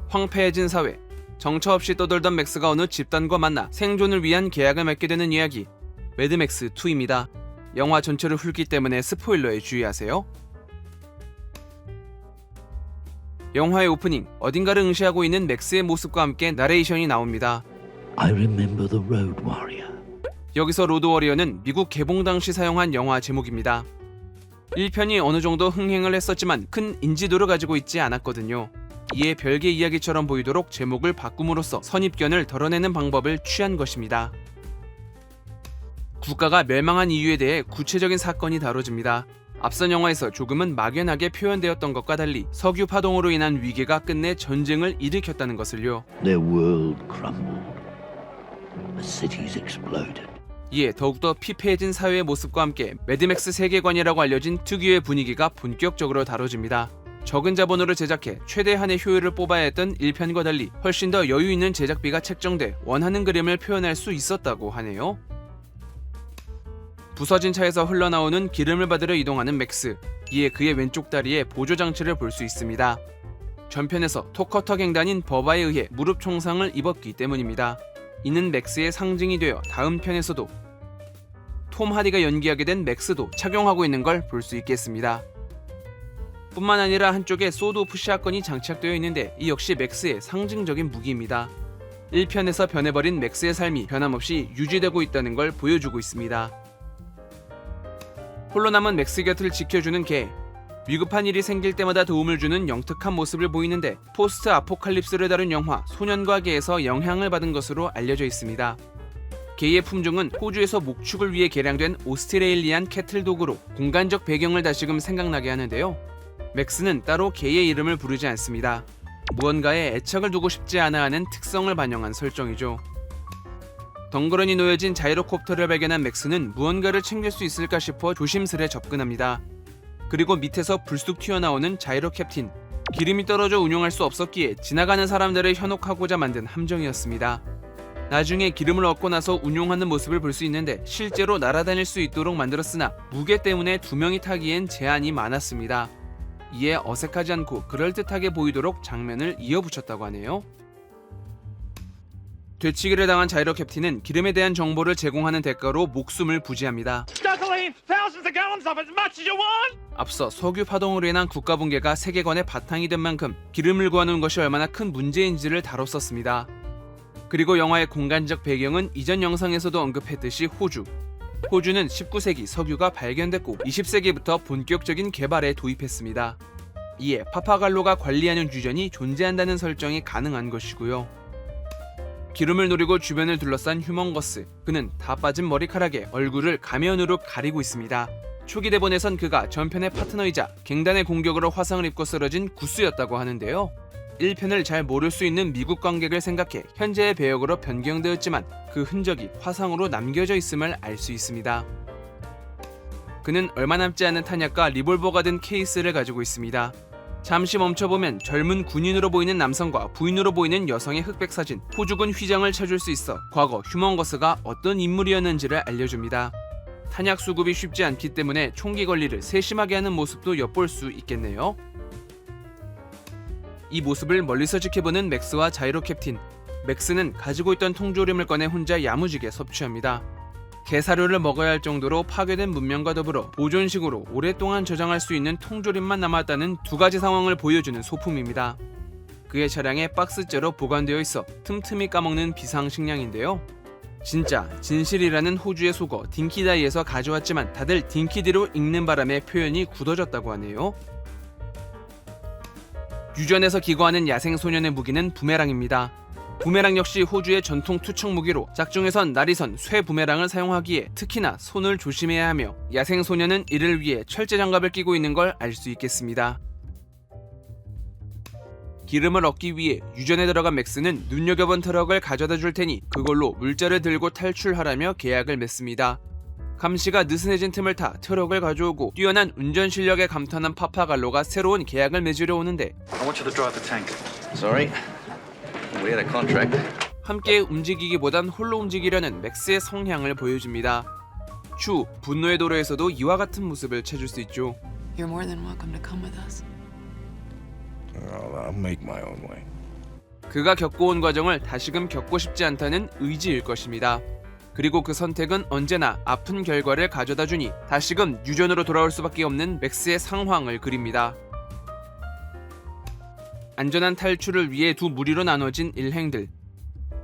황폐해진 사회, 정처 없이 떠돌던 맥스가 어느 집단과 만나 생존을 위한 계약을 맺게 되는 이야기, 매드맥스 2입니다. 영화 전체를 훑기 때문에 스포일러에 주의하세요. 영화의 오프닝, 어딘가를 응시하고 있는 맥스의 모습과 함께 나레이션이 나옵니다. I remember the Road Warrior. 여기서 로드 워리어는 미국 개봉 당시 사용한 영화 제목입니다. 1편이 어느 정도 흥행을 했었지만 큰 인지도를 가지고 있지 않았거든요. 이에 별개 이야기처럼 보이도록 제목을 바꿈으로써 선입견을 덜어내는 방법을 취한 것입니다. 국가가 멸망한 이유에 대해 구체적인 사건이 다뤄집니다. 앞선 영화에서 조금은 막연하게 표현되었던 것과 달리 석유 파동으로 인한 위기가 끝내 전쟁을 일으켰다는 것을요. Their world crumbled. The cities exploded. 이에 더욱더 피폐해진 사회의 모습과 함께 매드맥스 세계관이라고 알려진 특유의 분위기가 본격적으로 다뤄집니다. 적은 자본으로 제작해 최대한의 효율을 뽑아야 했던 1편과 달리 훨씬 더 여유 있는 제작비가 책정돼 원하는 그림을 표현할 수 있었다고 하네요. 부서진 차에서 흘러나오는 기름을 받으러 이동하는 맥스, 이에 그의 왼쪽 다리에 보조장치를 볼 수 있습니다. 전편에서 토커터 갱단인 버바에 의해 무릎 총상을 입었기 때문입니다. 이는 맥스의 상징이 되어 다음 편에서도 톰 하디가 연기하게 된 맥스도 착용하고 있는 걸 볼 수 있겠습니다. 뿐만 아니라 한쪽에 소드 오프 샷건이 장착되어 있는데 이 역시 맥스의 상징적인 무기입니다. 1편에서 변해버린 맥스의 삶이 변함없이 유지되고 있다는 걸 보여주고 있습니다. 홀로 남은 맥스 곁을 지켜주는 개, 위급한 일이 생길 때마다 도움을 주는 영특한 모습을 보이는데 포스트 아포칼립스를 다룬 영화 소년과 개에서 영향을 받은 것으로 알려져 있습니다. 개의 품종은 호주에서 목축을 위해 개량된 오스트레일리안 캐틀도그로 공간적 배경을 다시금 생각나게 하는데요. 맥스는 따로 개의 이름을 부르지 않습니다. 무언가에 애착을 두고 싶지 않아 하는 특성을 반영한 설정이죠. 덩그러니 놓여진 자이로콥터를 발견한 맥스는 무언가를 챙길 수 있을까 싶어 조심스레 접근합니다. 그리고 밑에서 불쑥 튀어나오는 자이로 캡틴, 기름이 떨어져 운용할 수 없었기에 지나가는 사람들을 현혹하고자 만든 함정이었습니다. 나중에 기름을 얻고 나서 운용하는 모습을 볼 수 있는데 실제로 날아다닐 수 있도록 만들었으나 무게 때문에 2명이 타기엔 제한이 많았습니다. 이에 어색하지 않고 그럴듯하게 보이도록 장면을 이어붙였다고 하네요. 되치기를 당한 자이로 캡틴은 기름에 대한 정보를 제공하는 대가로 목숨을 부지합니다. 앞서 석유 파동으로 인한 국가 붕괴가 세계관의 바탕이 된 만큼 기름을 구하는 것이 얼마나 큰 문제인지를 다뤘었습니다. 그리고 영화의 공간적 배경은 이전 영상에서도 언급했듯이 호주. 호주는 19세기 석유가 발견됐고 20세기부터 본격적인 개발에 도입했습니다. 이에 파파갈로가 관리하는 유전이 존재한다는 설정이 가능한 것이고요. 기름을 노리고 주변을 둘러싼 휴먼거스, 그는 다 빠진 머리카락에 얼굴을 가면으로 가리고 있습니다. 초기 대본에선 그가 전편의 파트너이자 갱단의 공격으로 화상을 입고 쓰러진 구스였다고 하는데요. 1편을 잘 모를 수 있는 미국 관객을 생각해 현재의 배역으로 변경되었지만 그 흔적이 화상으로 남겨져 있음을 알 수 있습니다. 그는 얼마 남지 않은 탄약과 리볼버가 든 케이스를 가지고 있습니다. 잠시 멈춰보면 젊은 군인으로 보이는 남성과 부인으로 보이는 여성의 흑백 사진, 호주군 휘장을 찾을 수 있어 과거 휴먼거스가 어떤 인물이었는지를 알려줍니다. 탄약 수급이 쉽지 않기 때문에 총기 관리를 세심하게 하는 모습도 엿볼 수 있겠네요. 이 모습을 멀리서 지켜보는 맥스와 자이로 캡틴. 맥스는 가지고 있던 통조림을 꺼내 혼자 야무지게 섭취합니다. 게사료를 먹어야 할 정도로 파괴된 문명과 더불어 보존식으로 오랫동안 저장할 수 있는 통조림만 남았다는 두 가지 상황을 보여주는 소품입니다. 그의 차량에 박스째로 보관되어 있어 틈틈이 까먹는 비상식량인데요. 진짜 진실이라는 호주의 속어 딩키다이에서 가져왔지만 다들 딩키디로 읽는 바람에 표현이 굳어졌다고 하네요. 유전에서 기거하는 야생소년의 무기는 부메랑입니다. 부메랑 역시 호주의 전통 투척 무기로 짝중에선 나리선, 쇠 부메랑을 사용하기에 특히나 손을 조심해야 하며 야생소년은 이를 위해 철제장갑을 끼고 있는 걸 알 수 있겠습니다. 기름을 얻기 위해 유전에 들어간 맥스는 눈여겨본 트럭을 가져다 줄 테니 그걸로 물자를 들고 탈출하라며 계약을 맺습니다. 감시가 느슨해진 틈을 타 트럭을 가져오고 뛰어난 운전 실력에 감탄한 파파갈로가 새로운 계약을 맺으려 오는데 Sorry, we had a contract. 함께 움직이기보단 홀로 움직이려는 맥스의 성향을 보여줍니다. 추, 분노의 도로에서도 이와 같은 모습을 찾을 수 있죠. You're more than welcome to come with us. I'll make my own way. 그가 겪어온 과정을 다시금 겪고 싶지 않다는 의지일 것입니다. 그리고 그 선택은 언제나 아픈 결과를 가져다 주니 다시금 유전으로 돌아올 수밖에 없는 맥스의 상황을 그립니다. 안전한 탈출을 위해 두 무리로 나눠진 일행들.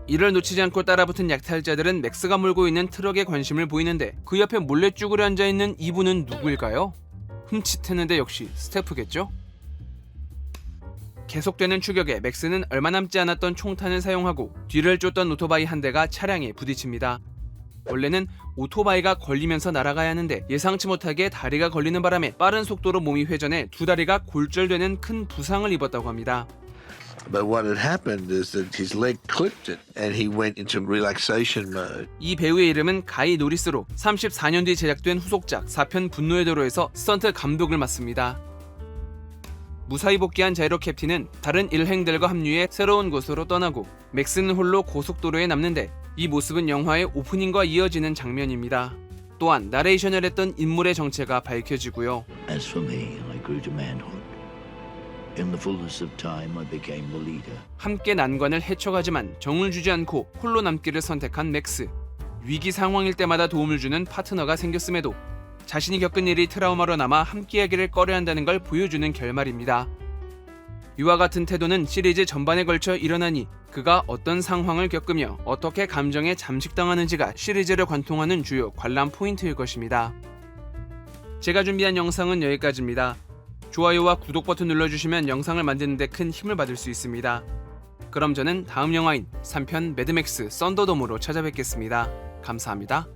이를 놓치지 않고 따라붙은 약탈자들은 맥스가 몰고 있는 트럭에 관심을 보이는데 그 옆에 몰래 쭈그려 앉아있는 이분은 누구일까요? 흠칫했는데 역시 스태프겠죠? 계속되는 추격에 맥스는 얼마 남지 않았던 총탄을 사용하고 뒤를 쫓던 오토바이 한 대가 차량에 부딪힙니다. 원래는 오토바이가 걸리면서 날아가야 하는데 예상치 못하게 다리가 걸리는 바람에 빠른 속도로 몸이 회전해 두 다리가 골절되는 큰 부상을 입었다고 합니다. But what had happened is that his leg clipped it and he went into relaxation mode. 이 배우의 이름은 가이 노리스로 34년 뒤 제작된 후속작 4편 분노의 도로에서 스턴트 감독을 맡습니다. 무사히 복귀한 자이로 캡틴은 다른 일행들과 합류해 새로운 곳으로 떠나고 맥스는 홀로 고속도로에 남는데 이 모습은 영화의 오프닝과 이어지는 장면입니다. 또한 나레이션을 했던 인물의 정체가 밝혀지고요. As for me, I grew to manhood. In the fullness of time, I became the leader. 함께 난관을 헤쳐가지만 정을 주지 않고 홀로 남기를 선택한 맥스. 위기 상황일 때마다 도움을 주는 파트너가 생겼음에도 자신이 겪은 일이 트라우마로 남아 함께하기를 꺼려한다는 걸 보여주는 결말입니다. 이와 같은 태도는 시리즈 전반에 걸쳐 일어나니 그가 어떤 상황을 겪으며 어떻게 감정에 잠식당하는지가 시리즈를 관통하는 주요 관람 포인트일 것입니다. 제가 준비한 영상은 여기까지입니다. 좋아요와 구독 버튼 눌러주시면 영상을 만드는 데 큰 힘을 받을 수 있습니다. 그럼 저는 다음 영화인 3편 매드맥스 썬더돔으로 찾아뵙겠습니다. 감사합니다.